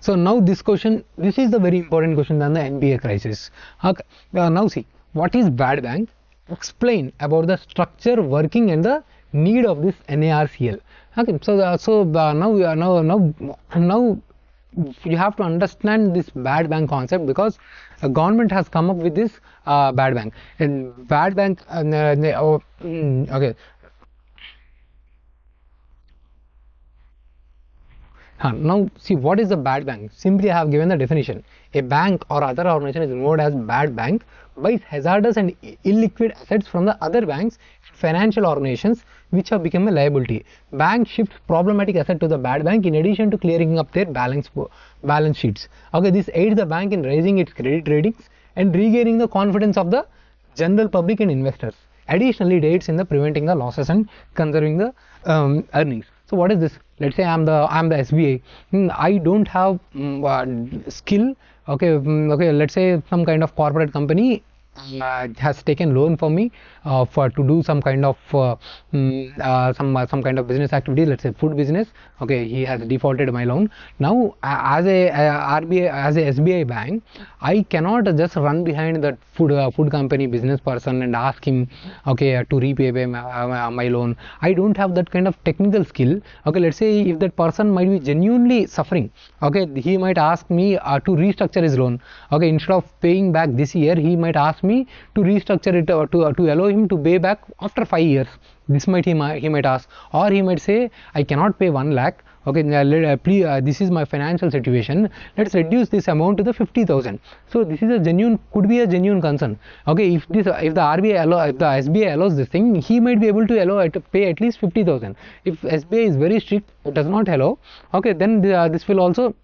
So now this question, this is the very important question than the NBA crisis. Okay. Now see, what is bad bank? Explain about the structure, working and the need of this NARCL. Okay. So now you have to understand this bad bank concept, because a government has come up with this bad bank, and bad bank okay. Now see, what is a bad bank? Simply I have given the definition. A bank or other organization is known as bad bank buys hazardous and illiquid assets from the other banks, financial organizations which have become a liability. Bank shifts problematic asset to the bad bank in addition to clearing up their balance sheets. Okay, this aids the bank in raising its credit ratings and regaining the confidence of the general public and investors. Additionally, it aids in the preventing the losses and conserving the earnings. So what is this? Let's say I'm the SBI. I don't have skill. Okay, let's say some kind of corporate company has taken loan for me to do some kind of some kind of business activity, let's say food business. Okay, he has defaulted my loan. Now as a SBI bank, I cannot just run behind that food company business person and ask him, okay, to repay my loan. I don't have that kind of technical skill. Okay, let's say if that person might be genuinely suffering, okay, he might ask me to restructure his loan. Okay, instead of paying back this year, he might ask me to restructure it to allow him to pay back after 5 years. This might he might ask, or he might say, I cannot pay 1 lakh. Okay, please, this is my financial situation. Let's reduce this amount to the 50,000. So this is a genuine, could be a genuine concern. Okay, if the SBI allows this thing, he might be able to pay at least 50,000. If SBI is very strict, it does not allow. Okay, then this will also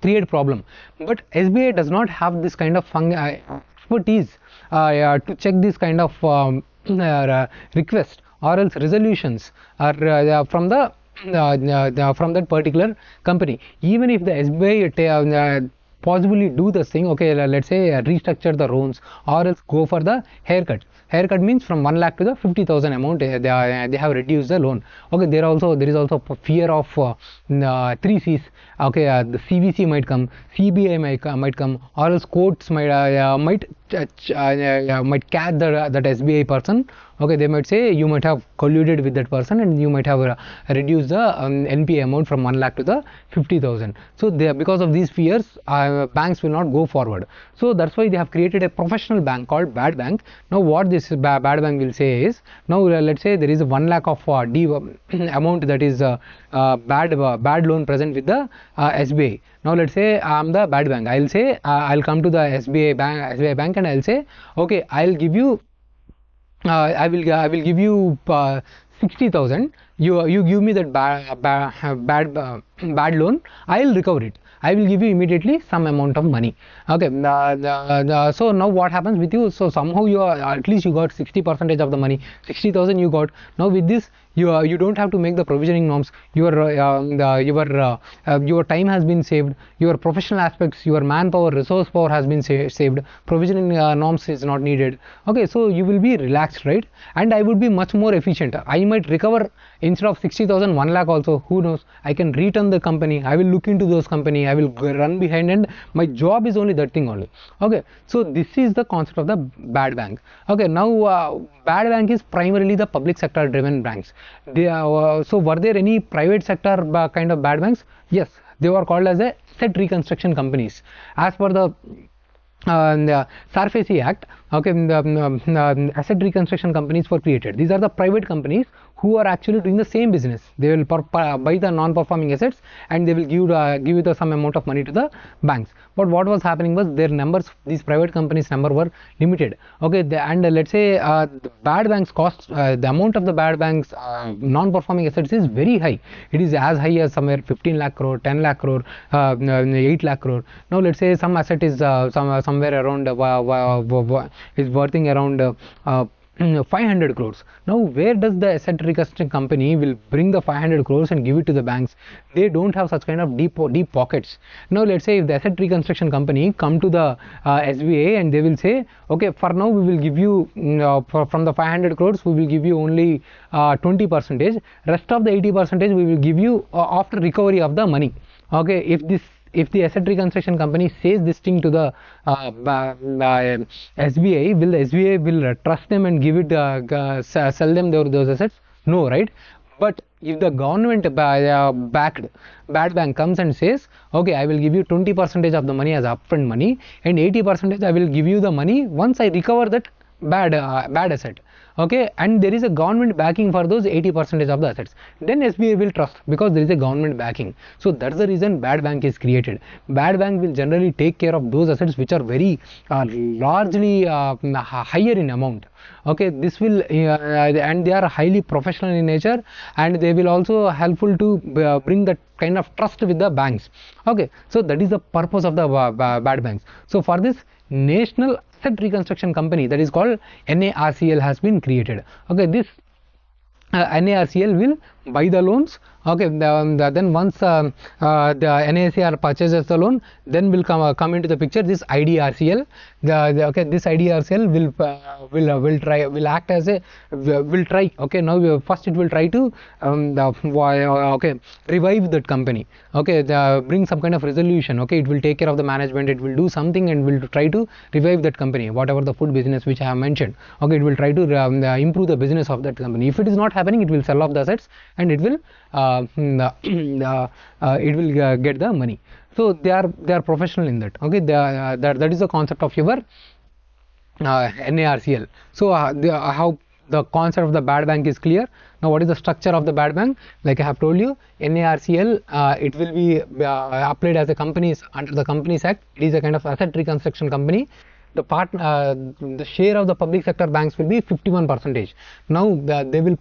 create problem. But SBI does not have this kind of expertise to check this kind of request or else resolutions from that particular company. Even if the SBI possibly do this thing, okay, let's say restructure the loans or else go for the haircut. Haircut means from 1 lakh to the 50,000 amount they have reduced the loan. Okay, there is also fear of 3 C's. Okay, the CVC might come, CBI might come, or else courts might catch that SBI person. Okay, they might say you might have colluded with that person and you might have reduced the NPA amount from 1 lakh to the 50,000. So because of these fears, banks will not go forward. So that's why they have created a professional bank called bad bank. Now what this bad bank will say is, now let's say there is 1 lakh of amount that is bad loan present with the SBI. Now let's say I'm the bad bank. I'll say I'll come to the SBI bank and I'll say, okay, I'll give you I will give you 60,000. You give me that bad loan. I'll recover it. I will give you immediately some amount of money. Okay. So now what happens with you? So somehow you are, at least you got 60% of the money. 60,000 you got. Now with this, you don't have to make the provisioning norms. Your time has been saved. Your professional aspects, your manpower, resource power has been saved. Provisioning norms is not needed. Okay, so you will be relaxed, right? And I would be much more efficient. I might recover instead of 60,000, 1 lakh also. Who knows? I can return the company. I will look into those company. I will run behind, and my job is only that thing only. Okay, so this is the concept of the bad bank. Okay, now bad bank is primarily the public sector driven banks. So were there any private sector kind of bad banks? Yes, they were called as asset reconstruction companies as per the SARFAESI Act. Okay, asset reconstruction companies were created. These are the private companies who are actually doing the same business. They will buy the non-performing assets and they will give you some amount of money to the banks. But what was happening was their numbers, these private companies' number were limited. Okay, and let's say the bad banks cost, the amount of the bad banks non-performing assets is very high. It is as high as somewhere 15 lakh crore, 10 lakh crore, 8 lakh crore. Now let's say some asset is somewhere around is worthing around 500 crores. Now where does the asset reconstruction company will bring the 500 crores and give it to the banks? They don't have such kind of deep pockets. Now let's say if the asset reconstruction company come to the SBA and they will say, okay, for now we will give you from the 500 crores we will give you only 20%. Rest of the 80% we will give you after recovery of the money. Okay, if if the asset reconstruction company says this thing to the SBI, will the SBI will trust them and give it sell them those assets? No, right? But if the government backed bad bank comes and says, okay, I will give you 20% of the money as upfront money, and 80% I will give you the money once I recover that bad asset, okay, and there is a government backing for those 80% of the assets, then SBI will trust, because there is a government backing. So that's the reason bad bank is created. Bad bank will generally take care of those assets which are very largely higher in amount. Okay, this will and they are highly professional in nature, and they will also helpful to bring that kind of trust with the banks. Okay, so that is the purpose of the bad banks. So for this, National Asset Reconstruction Company, that is called NARCL, has been created. Okay, this NARCL will buy the loans. Okay, then once the NACR purchases the loan, then will come into the picture this IDRCL. Okay, this IDRCL will act as a will try. Okay, now first it will try to revive that company. Okay, bring some kind of resolution. Okay, it will take care of the management. It will do something and will try to revive that company, whatever the food business which I have mentioned. Okay, it will try to improve the business of that company. If it is not happening, it will sell off the assets and it will get the money. So they are professional in that. Okay, that is the concept of your NARCL. So how the concept of the bad bank is clear. Now what is the structure of the bad bank? Like I have told you, NARCL, it will be applied as a companies under the Companies Act. It is a kind of asset reconstruction company. The share of the public sector banks will be 51%. Now they will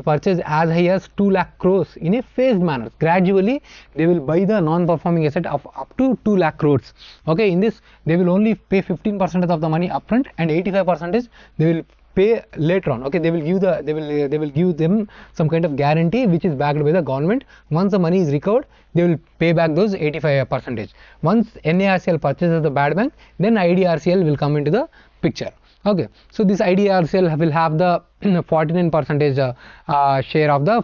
purchase as high as 2 lakh crores in a phased manner. Gradually they will buy the non-performing asset of up to 2 lakh crores. Okay, in this they will only pay 15% of the money upfront, and 85% they will pay later on. Okay, they will give them some kind of guarantee which is backed by the government. Once the money is recovered, they will pay back those 85%. Once NARCL purchases the bad bank, then IDRCL will come into the picture. Okay, so this IDRCL will have the 49% share of the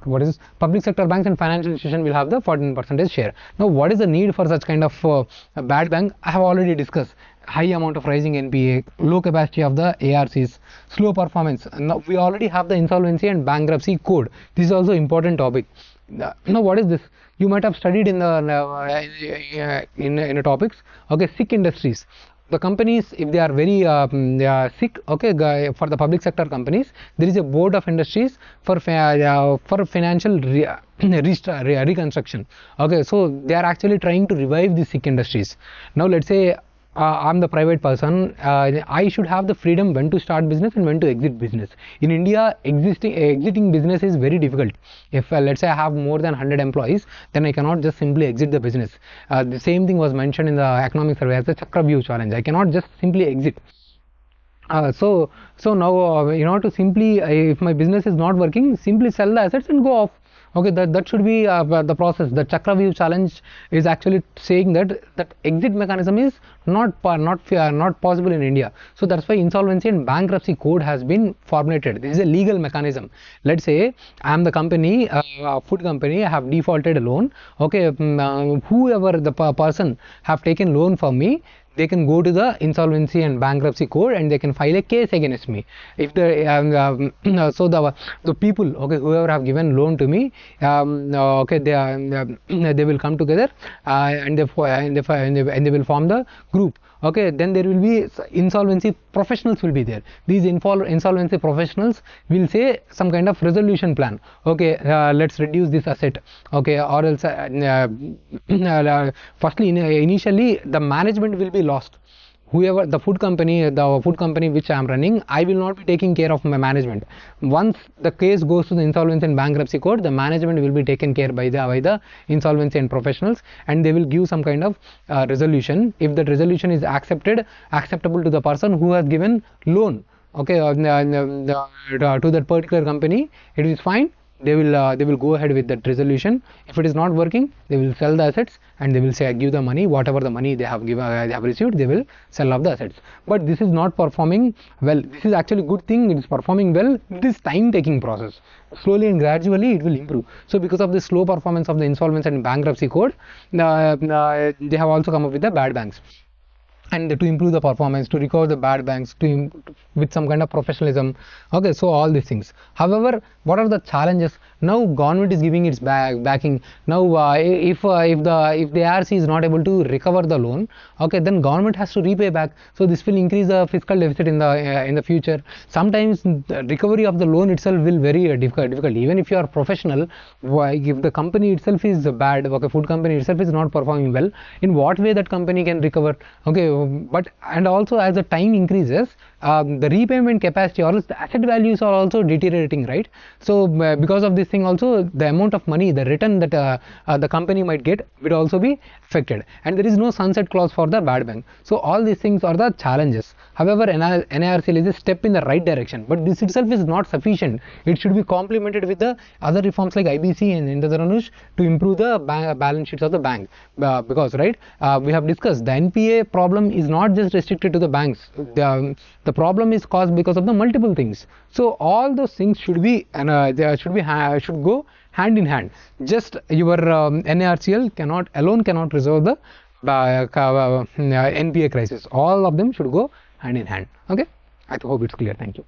what is this? Public sector banks and financial institution will have the 14% share. Now what is the need for such kind of bad bank? I have already discussed. High amount of rising NPA, low capacity of the ARCs, slow performance. Now we already have the insolvency and bankruptcy code. This is also important topic. Now what is this? You might have studied in the in topics. Okay, sick industries. The companies, if they are very sick, okay, for the public sector companies, there is a board of industries for financial reconstruction. Okay, so they are actually trying to revive the sick industries. Now let's say I'm the private person, I should have the freedom when to start business and when to exit business. In India, exiting business is very difficult. If let's say I have more than 100 employees, then I cannot just simply exit the business. The same thing was mentioned in the economic survey as the Chakravyuh challenge. I cannot just simply exit. So now in order to simply, if my business is not working, simply sell the assets and go off. Okay, that should be the process. The Chakravyuh challenge is actually saying that exit mechanism is not possible in India. So that's why insolvency and bankruptcy code has been formulated. This is a legal mechanism. Let's say I am the company, food company, I have defaulted a loan. Okay, whoever the person have taken loan from me, they can go to the insolvency and bankruptcy code and they can file a case against me. If so the people, okay, whoever have given loan to me, okay, they will come together and they will form the group. Okay, then there will be insolvency professionals will be there. These insolvency professionals will say some kind of resolution plan. Okay, let's reduce this asset. Okay, or else firstly initially the management will be lost. Whoever the food company which I am running, I will not be taking care of my management. Once the case goes to the insolvency and bankruptcy court, the management will be taken care by the insolvency and professionals, and they will give some kind of resolution. If that resolution is acceptable to the person who has given loan, okay, to that particular company, it is fine. they will go ahead with that resolution. If it is not working, they will sell the assets and they will say give the money, whatever the money they have received, they will sell off the assets. But this is not performing well. This is actually good thing, it is performing well. It is time taking process. Slowly and gradually it will improve. So because of the slow performance of the insolvency and bankruptcy code, they have also come up with the bad banks. And to improve the performance, to recover the bad banks, with some kind of professionalism. Okay, so all these things. However, what are the challenges? Now government is giving its backing. Now if the ARC is not able to recover the loan, okay, then government has to repay back. So this will increase the fiscal deficit in the future. Sometimes the recovery of the loan itself will very difficult. Even if you are professional, if the company itself is bad, okay, food company itself is not performing well, in what way that company can recover? Okay, but and also as the time increases, the repayment capacity or the asset values are also deteriorating, right? So because of this thing also, the amount of money, the return that the company might get will also be affected, and there is no sunset clause for the bad bank. So all these things are the challenges. However, NARCL is a step in the right direction, but this itself is not sufficient. It should be complemented with the other reforms like IBC and Indradhanush to improve the balance sheets of the bank, because right, we have discussed the NPA problem is not just restricted to the banks. The problem is caused because of the multiple things. So all those things should be should go hand in hand. Just your NARCL cannot resolve the NPA crisis. All of them should go hand in hand. Okay, I hope it's clear. Thank you.